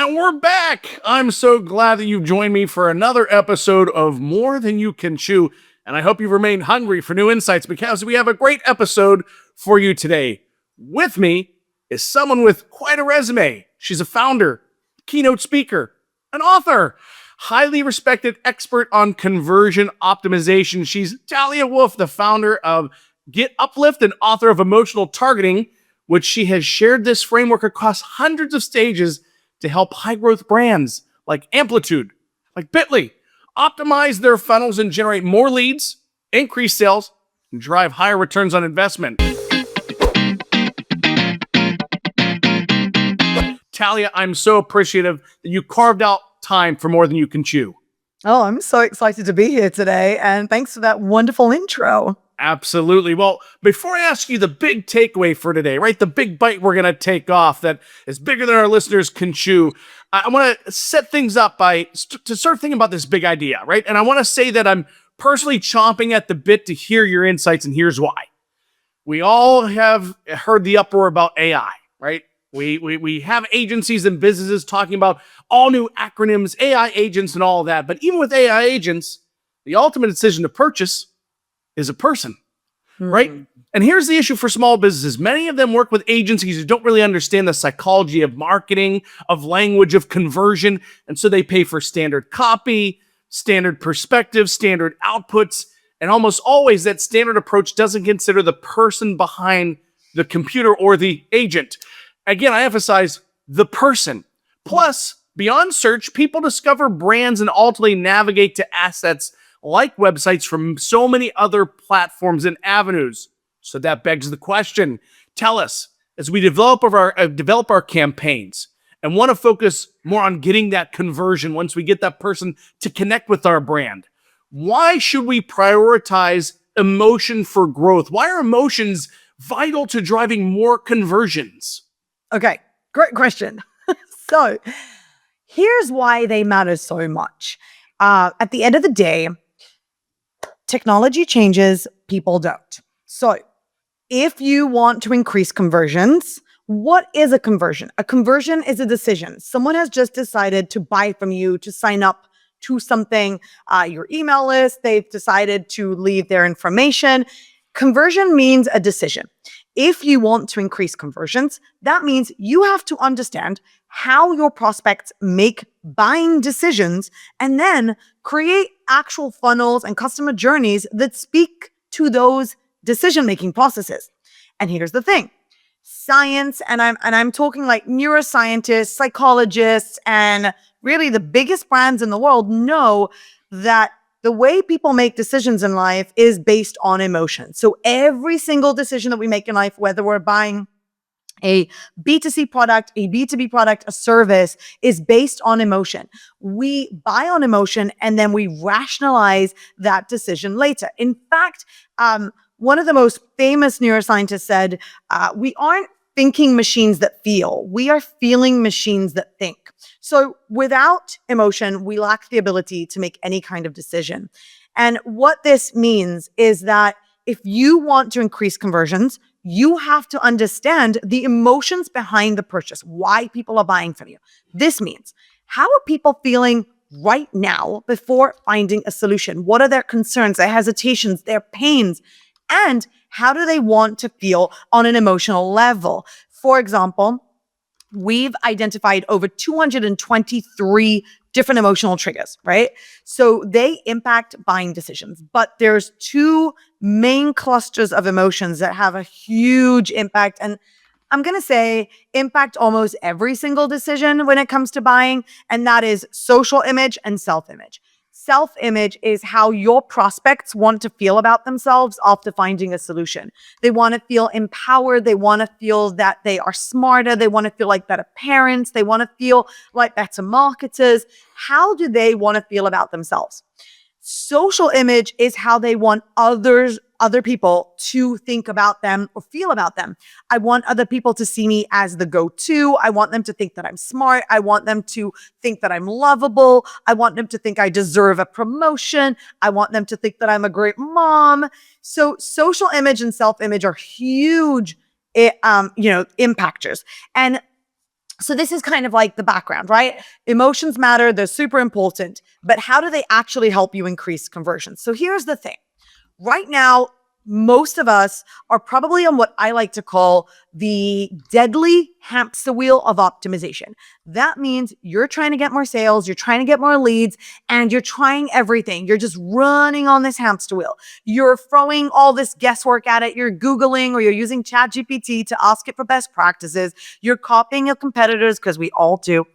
And we're back. I'm so glad that you've joined me for another episode of More Than You Can Chew. And I hope you've remained hungry for new insights because we have a great episode for you today. With me is someone with quite a resume. She's a founder, keynote speaker, an author, highly respected expert on conversion optimization. She's Talia Wolf, the founder of Get Uplift and author of Emotional Targeting, which she has shared this framework across hundreds of stages to help high-growth brands like Amplitude, like Bitly, optimize their funnels and generate more leads, increase sales, and drive higher returns on investment. Talia, I'm so appreciative that you carved out time for More Than You Can Chew. Oh, I'm so excited to be here today, and thanks for that wonderful intro. Absolutely. Well, before I ask you the big takeaway for today, right, the big bite we're going to take off that is bigger than our listeners can chew, I want to set things up to start thinking about this big idea, right? And I want to say that I'm personally chomping at the bit to hear your insights, and here's why. We all have heard the uproar about AI, right? We have agencies and businesses talking about all new acronyms, AI agents, and all of that. But even with AI agents, the ultimate decision to purchase is a person, right? And here's the issue for small businesses. Many of them work with agencies who don't really understand the psychology of marketing, of language, of conversion. And so they pay for standard copy, standard perspective, standard outputs. And almost always that standard approach doesn't consider the person behind the computer or the agent. Again, I emphasize the person. Plus, beyond search, people discover brands and ultimately navigate to assets like websites from so many other platforms and avenues. So that begs the question. Tell us, as we develop our campaigns and want to focus more on getting that conversion once we get that person to connect with our brand, why should we prioritize emotion for growth? Why are emotions vital to driving more conversions? Okay, great question. So here's why they matter so much. At the end of the day, technology changes, people don't. So if you want to increase conversions, what is a conversion? A conversion is a decision. Someone has just decided to buy from you, to sign up to something, your email list. They've decided to leave their information. Conversion means a decision. If you want to increase conversions, that means you have to understand how your prospects make buying decisions and then create actual funnels and customer journeys that speak to those decision-making processes. And here's the thing. Science, and I'm talking like neuroscientists, psychologists, and really the biggest brands in the world know that the way people make decisions in life is based on emotion. So every single decision that we make in life, whether we're buying a B2C product, a B2B product, a service, is based on emotion. We buy on emotion and then we rationalize that decision later. In fact, one of the most famous neuroscientists said, we aren't thinking machines that feel, we are feeling machines that think. So without emotion, we lack the ability to make any kind of decision. And what this means is that if you want to increase conversions, you have to understand the emotions behind the purchase, why people are buying from you. This means, how are people feeling right now before finding a solution? What are their concerns, their hesitations, their pains? And how do they want to feel on an emotional level? For example, we've identified over 223 different emotional triggers, right? So they impact buying decisions, but there's two main clusters of emotions that have a huge impact. And I'm going to say impact almost every single decision when it comes to buying. And that is social image and self-image. Self-image is how your prospects want to feel about themselves after finding a solution. They want to feel empowered. They want to feel that they are smarter. They want to feel like better parents. They want to feel like better marketers. How do they want to feel about themselves? Social image is how they want other people to think about them or feel about them. I want other people to see me as the go-to. I want them to think that I'm smart. I want them to think that I'm lovable. I want them to think I deserve a promotion. I want them to think that I'm a great mom. So social image and self-image are huge, impactors. And So this is kind of like the background, right? Emotions matter, they're super important, but how do they actually help you increase conversion? So here's the thing. Right now, most of us are probably on what I like to call the deadly hamster wheel of optimization. That means you're trying to get more sales, you're trying to get more leads, and you're trying everything. You're just running on this hamster wheel. You're throwing all this guesswork at it. You're Googling or you're using ChatGPT to ask it for best practices. You're copying your competitors because we all do.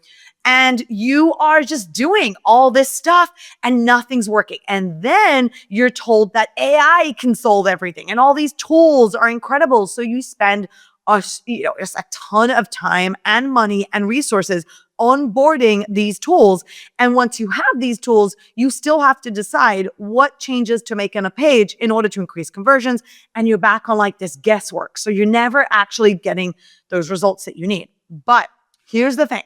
And you are just doing all this stuff and nothing's working. And then you're told that AI can solve everything and all these tools are incredible. So you spend just a ton of time and money and resources onboarding these tools. And once you have these tools, you still have to decide what changes to make on a page in order to increase conversions. And you're back on like this guesswork. So you're never actually getting those results that you need. But here's the thing.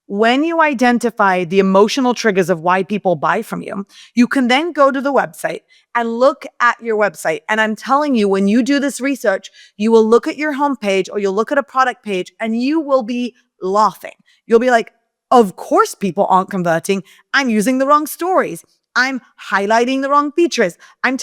When you identify the emotional triggers of why people buy from you, you can then go to the website and look at your website. And I'm telling you, when you do this research, you will look at your homepage or you'll look at a product page and you will be laughing. You'll be like, of course people aren't converting. I'm using the wrong stories. I'm highlighting the wrong features. I'm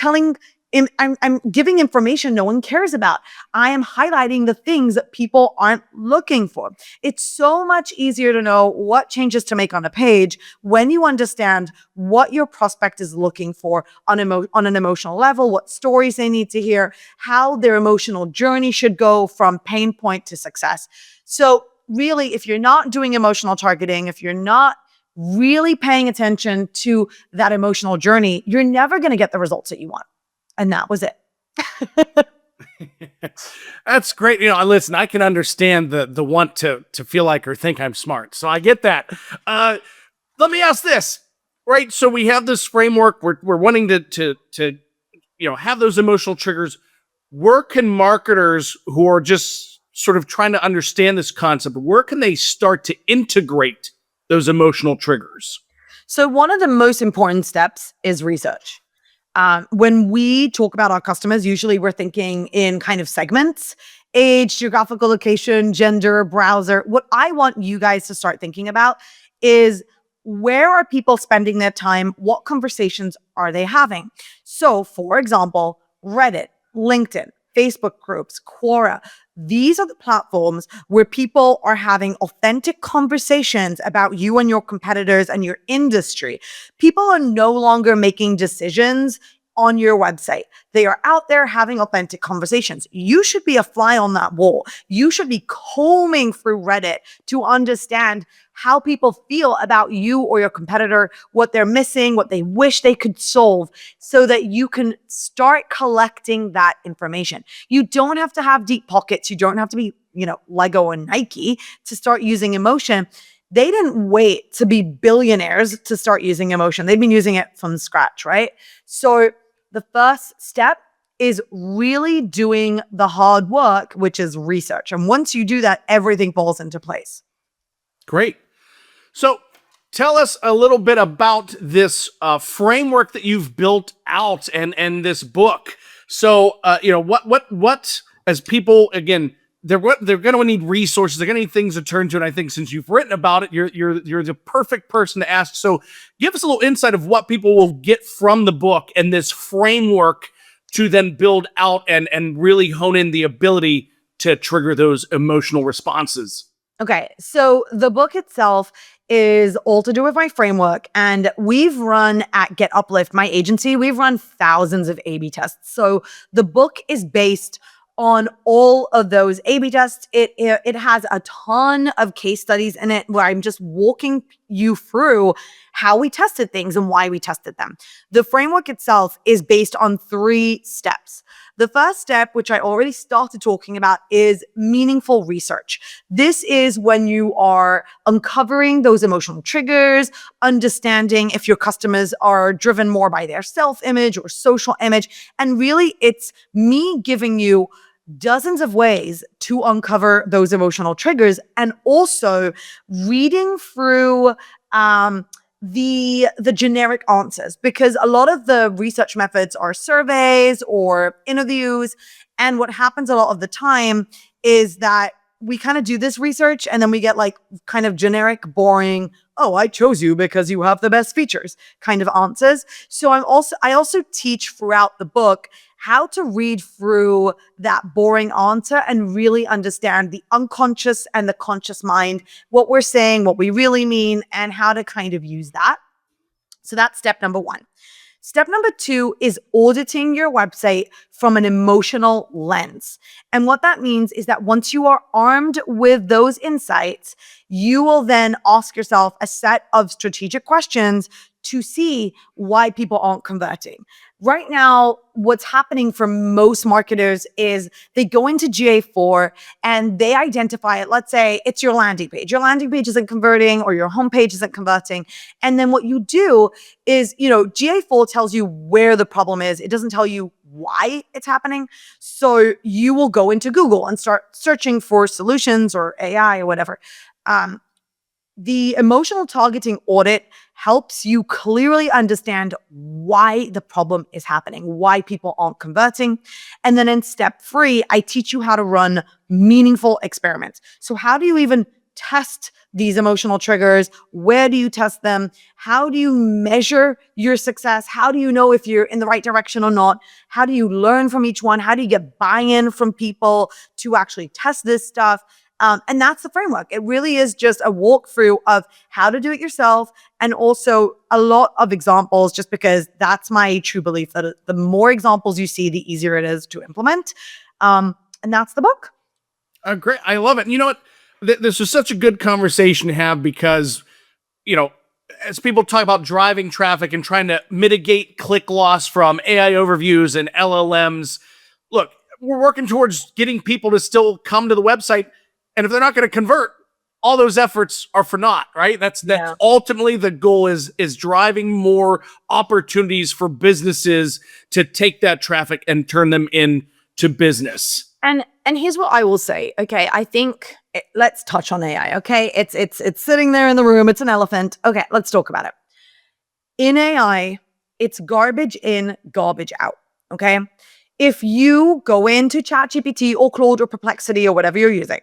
giving information no one cares about. I am highlighting the things that people aren't looking for. It's so much easier to know what changes to make on a page when you understand what your prospect is looking for on an emotional level, what stories they need to hear, how their emotional journey should go from pain point to success. So really, if you're not doing emotional targeting, if you're not really paying attention to that emotional journey, you're never going to get the results that you want. And that was it. That's great. Listen, I can understand the want to feel like or think I'm smart. So I get that. Let me ask this, right? So we have this framework. We're wanting to have those emotional triggers. Where can marketers who are just sort of trying to understand this concept, where can they start to integrate those emotional triggers? So one of the most important steps is research. When we talk about our customers, usually we're thinking in kind of segments: age, geographical location, gender, browser. What I want you guys to start thinking about is, where are people spending their time? What conversations are they having? So, for example, Reddit, LinkedIn, Facebook groups, Quora. These are the platforms where people are having authentic conversations about you and your competitors and your industry. People are no longer making decisions on your website. They are out there having authentic conversations. You should be a fly on that wall. You should be combing through Reddit to understand how people feel about you or your competitor, what they're missing, what they wish they could solve, so that you can start collecting that information. You don't have to have deep pockets. You don't have to be, Lego and Nike to start using emotion. They didn't wait to be billionaires to start using emotion. They've been using it from scratch, right? So the first step is really doing the hard work, which is research. And once you do that, everything falls into place. Great. So tell us a little bit about this framework that you've built out and this book. So, what as people, again, they're going to need resources. They're going to need things to turn to. And I think since you've written about it, you're the perfect person to ask. So give us a little insight of what people will get from the book and this framework to then build out and really hone in the ability to trigger those emotional responses. Okay, so the book itself is all to do with my framework. And we've run at Get Uplift, my agency, we've run thousands of A/B tests. So the book is based on all of those A/B tests. It has a ton of case studies in it where I'm just walking you through how we tested things and why we tested them. The framework itself is based on 3 steps. The first step, which I already started talking about, is meaningful research. This is when you are uncovering those emotional triggers, understanding if your customers are driven more by their self-image or social image. And really, it's me giving you dozens of ways to uncover those emotional triggers, and also reading through the generic answers, because a lot of the research methods are surveys or interviews. And what happens a lot of the time is that we kind of do this research and then we get like kind of generic, boring, oh, I chose you because you have the best features kind of answers. So I also teach throughout the book how to read through that boring answer and really understand the unconscious and the conscious mind, what we're saying, what we really mean, and how to kind of use that. So that's step number one. Step number two is auditing your website from an emotional lens. And what that means is that once you are armed with those insights, you will then ask yourself a set of strategic questions to see why people aren't converting. Right now, what's happening for most marketers is they go into GA4 and they identify it. Let's say it's your landing page. Your landing page isn't converting or your homepage isn't converting. And then what you do is, GA4 tells you where the problem is. It doesn't tell you why it's happening. So you will go into Google and start searching for solutions or AI or whatever. The emotional targeting audit helps you clearly understand why the problem is happening, why people aren't converting. And then in step 3, I teach you how to run meaningful experiments. So how do you even test these emotional triggers? Where do you test them? How do you measure your success? How do you know if you're in the right direction or not? How do you learn from each one? How do you get buy-in from people to actually test this stuff? And that's the framework. It really is just a walkthrough of how to do it yourself and also a lot of examples, just because that's my true belief that the more examples you see, the easier it is to implement. And that's the book. Great. I love it. You know what? This was such a good conversation to have because, as people talk about driving traffic and trying to mitigate click loss from AI overviews and LLMs, look, we're working towards getting people to still come to the website. And if they're not going to convert, all those efforts are for naught, right? That's ultimately the goal is driving more opportunities for businesses to take that traffic and turn them into business. And here's what I will say. Okay, I think let's touch on AI. Okay, it's sitting there in the room. It's an elephant. Okay, let's talk about it. In AI, it's garbage in, garbage out. Okay, if you go into ChatGPT or Claude or Perplexity or whatever you're using,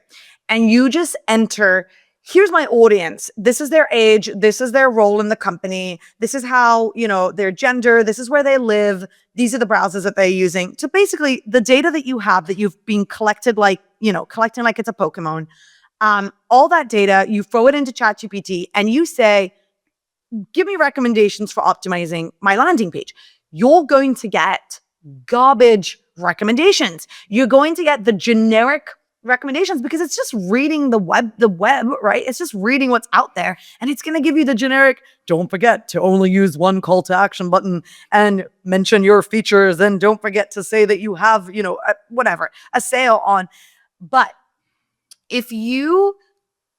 and you just enter, here's my audience. This is their age. This is their role in the company. This is how, their gender. This is where they live. These are the browsers that they're using. So basically the data that you have that you've been collecting like it's a Pokemon, all that data, you throw it into ChatGPT and you say, give me recommendations for optimizing my landing page. You're going to get garbage recommendations. You're going to get the generic recommendations because it's just reading the web, right? It's just reading what's out there and it's going to give you the generic, don't forget to only use one call to action button and mention your features and don't forget to say that you have, a sale on. But if you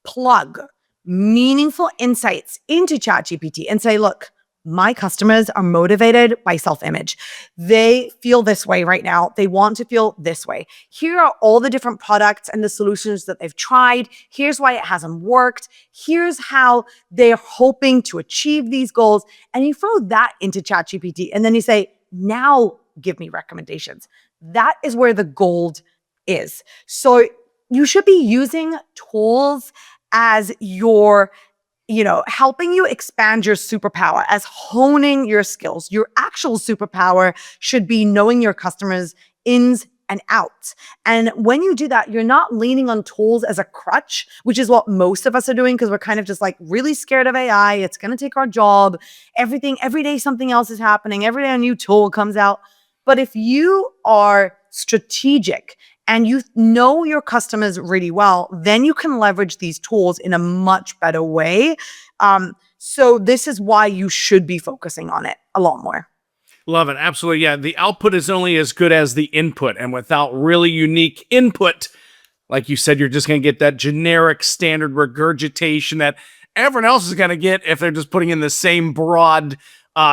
plug meaningful insights into ChatGPT and say, look, my customers are motivated by self-image. They feel this way right now. They want to feel this way. Here are all the different products and the solutions that they've tried. Here's why it hasn't worked. Here's how they're hoping to achieve these goals. And you throw that into ChatGPT and then you say, now give me recommendations. That is where the gold is. So you should be using tools as your helping you expand your superpower, as honing your skills. Your actual superpower should be knowing your customers' ins and outs. And when you do that, you're not leaning on tools as a crutch, which is what most of us are doing because we're kind of just like really scared of AI. It's going to take our job. Every day something else is happening. Every day a new tool comes out. But if you are strategic and you know your customers really well, then you can leverage these tools in a much better way. So this is why you should be focusing on it a lot more. Love it. Absolutely. Yeah. The output is only as good as the input. And without really unique input, like you said, you're just going to get that generic standard regurgitation that everyone else is going to get if they're just putting in the same broad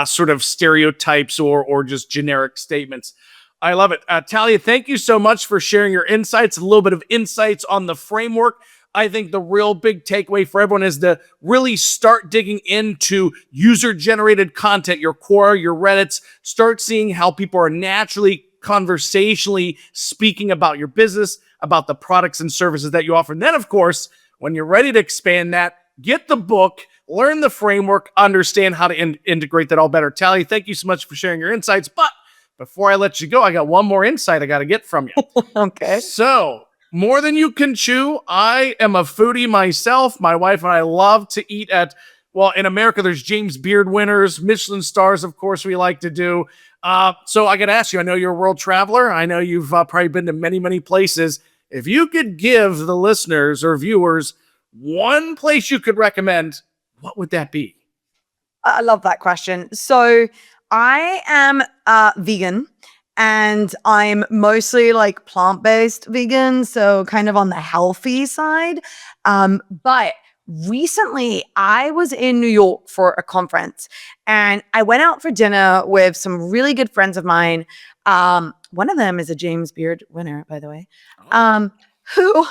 sort of stereotypes or just generic statements. I love it. Talia, thank you so much for sharing your insights, a little bit of insights on the framework. I think the real big takeaway for everyone is to really start digging into user-generated content, your Quora, your Reddits, start seeing how people are naturally conversationally speaking about your business, about the products and services that you offer. And then, of course, when you're ready to expand that, get the book, learn the framework, understand how to integrate that all better. Talia, thank you so much for sharing your insights. But before I let you go, I got one more insight I got to get from you. Okay. So, more than you can chew, I am a foodie myself. My wife and I love to eat at, well, in America, there's James Beard winners, Michelin stars, of course, we like to do. So I got to ask you, I know you're a world traveler. I know you've probably been to many, many places. If you could give the listeners or viewers one place you could recommend, what would that be? I love that question. So I am vegan, and I'm mostly like plant-based vegan, so kind of on the healthy side. But recently I was in New York for a conference, and I went out for dinner with some really good friends of mine. One of them is a James Beard winner, by the way, who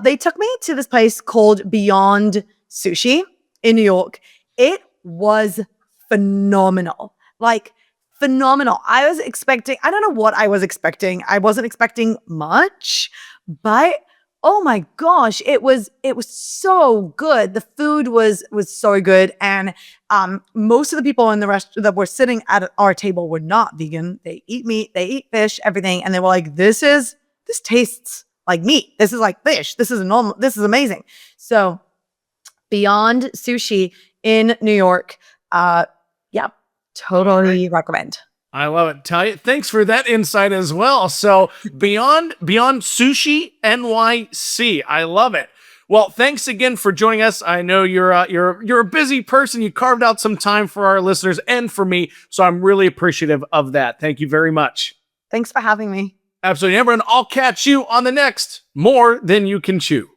they took me to this place called Beyond Sushi in New York. It was phenomenal. Like, phenomenal. I don't know what I was expecting. I wasn't expecting much, but oh my gosh, it was so good. The food was so good. And most of the people in the rest that were sitting at our table were not vegan. They eat meat, they eat fish, everything. And they were like, this tastes like meat. This is like fish. This is normal. This is amazing. So Beyond Sushi in New York. Yeah, totally recommend. I love it. Talia, thanks for that insight as well. So Beyond Sushi NYC. I love it. Well, thanks again for joining us. I know you're a busy person. You carved out some time for our listeners and for me, so I'm really appreciative of that. Thank you very much. Thanks for having me. Absolutely. Everyone, I'll catch you on the next More Than You Can Chew.